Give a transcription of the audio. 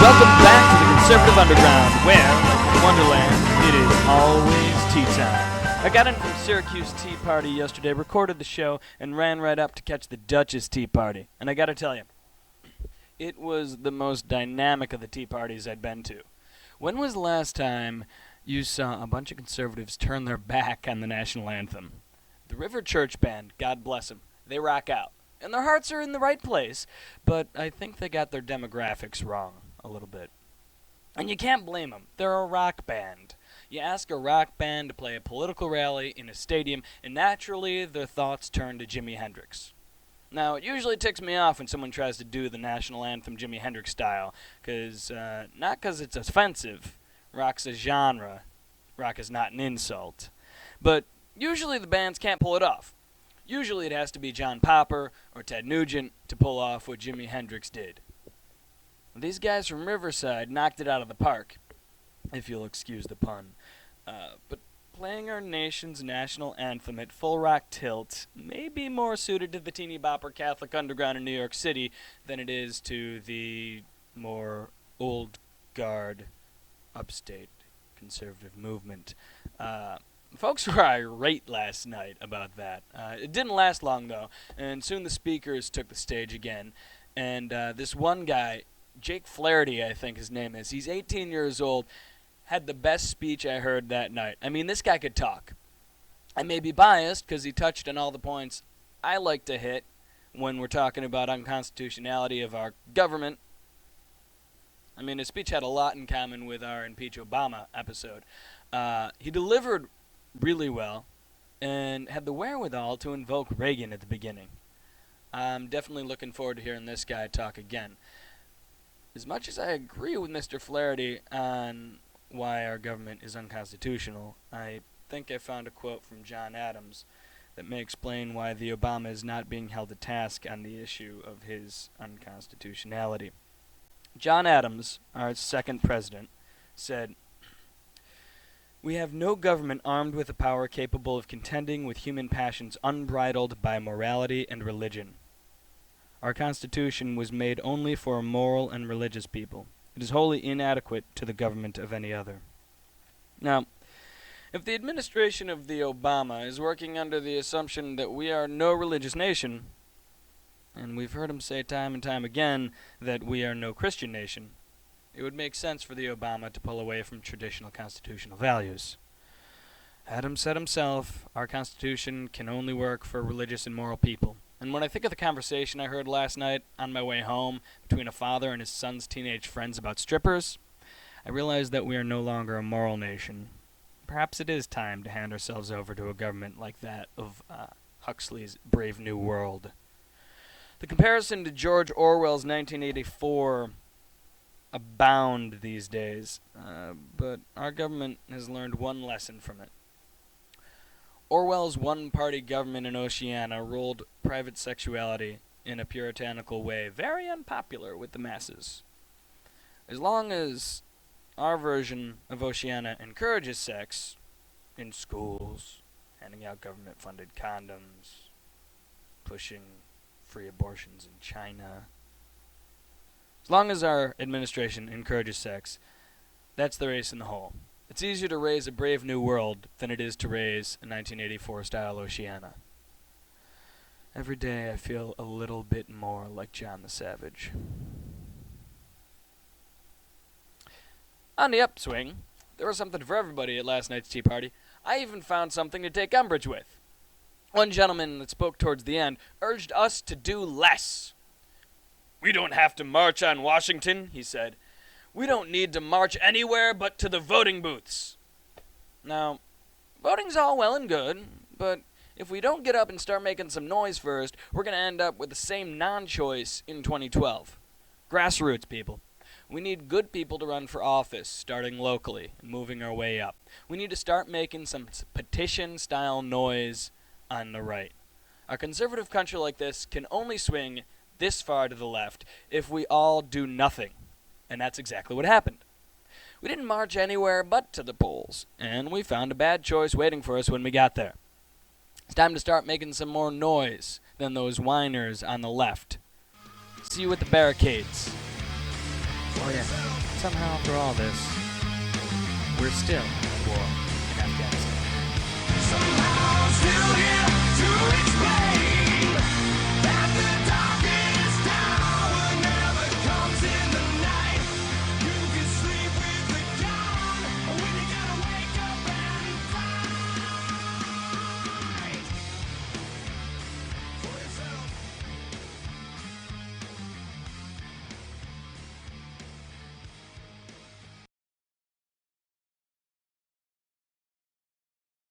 Welcome back to the Conservative Underground, where, like in Wonderland, it is always tea time. I got in from Syracuse Tea Party yesterday, recorded the show, and ran right up to catch the Duchess Tea Party. And I gotta tell you, it was the most dynamic of the tea parties I'd been to. When was the last time you saw a bunch of conservatives turn their back on the national anthem? The River Church Band, God bless them, they rock out. And their hearts are in the right place, but I think they got their demographics wrong a little bit. And you can't blame them. They're a rock band. You ask a rock band to play a political rally in a stadium, and naturally their thoughts turn to Jimi Hendrix. Now, it usually ticks me off when someone tries to do the national anthem Jimi Hendrix style, not because it's offensive. Rock's a genre. Rock is not an insult. But usually the bands can't pull it off. Usually it has to be John Popper or Ted Nugent to pull off what Jimi Hendrix did. These guys from Riverside knocked it out of the park, if you'll excuse the pun. But playing our nation's national anthem at full rock tilt may be more suited to the teeny bopper Catholic underground in New York City than it is to the more old guard upstate conservative movement. Folks were irate last night about that. It didn't last long, though, and soon the speakers took the stage again. And this one guy, Jake Flaherty, I think his name is, he's 18 years old, had the best speech I heard that night. I mean, this guy could talk. I may be biased because he touched on all the points I like to hit when we're talking about unconstitutionality of our government. I mean, his speech had a lot in common with our Impeach Obama episode. He delivered really well and had the wherewithal to invoke Reagan at the beginning. I'm definitely looking forward to hearing this guy talk again. As much as I agree with Mr. Flaherty on why our government is unconstitutional, I think I found a quote from John Adams that may explain why the Obama is not being held to task on the issue of his unconstitutionality. John Adams, our second president, said, "We have no government armed with a power capable of contending with human passions unbridled by morality and religion. Our Constitution was made only for a moral and religious people. It is wholly inadequate to the government of any other." Now, if the administration of the Obama is working under the assumption that we are no religious nation, and we've heard him say time and time again that we are no Christian nation, it would make sense for the Obama to pull away from traditional constitutional values. Adams said himself, our Constitution can only work for religious and moral people. And when I think of the conversation I heard last night on my way home between a father and his son's teenage friends about strippers, I realize that we are no longer a moral nation. Perhaps it is time to hand ourselves over to a government like that of Huxley's Brave New World. The comparison to George Orwell's 1984 abound these days, but our government has learned one lesson from it. Orwell's one-party government in Oceania ruled private sexuality in a puritanical way, very unpopular with the masses. As long as our version of Oceania encourages sex in schools, handing out government-funded condoms, pushing free abortions in China, as long as our administration encourages sex, that's the race in the hole. It's easier to raise a brave new world than it is to raise a 1984-style Oceania. Every day I feel a little bit more like John the Savage. On the upswing, there was something for everybody at last night's tea party. I even found something to take umbrage with. One gentleman that spoke towards the end urged us to do less. "We don't have to march on Washington," he said. "We don't need to march anywhere but to the voting booths." Now, voting's all well and good, but if we don't get up and start making some noise first, we're going to end up with the same non-choice in 2012. Grassroots people. We need good people to run for office, starting locally and moving our way up. We need to start making some petition-style noise on the right. A conservative country like this can only swing this far to the left if we all do nothing. And that's exactly what happened. We didn't march anywhere but to the polls, and we found a bad choice waiting for us when we got there. It's time to start making some more noise than those whiners on the left. See you at the barricades. Oh yeah. Somehow, after all this, we're still at war.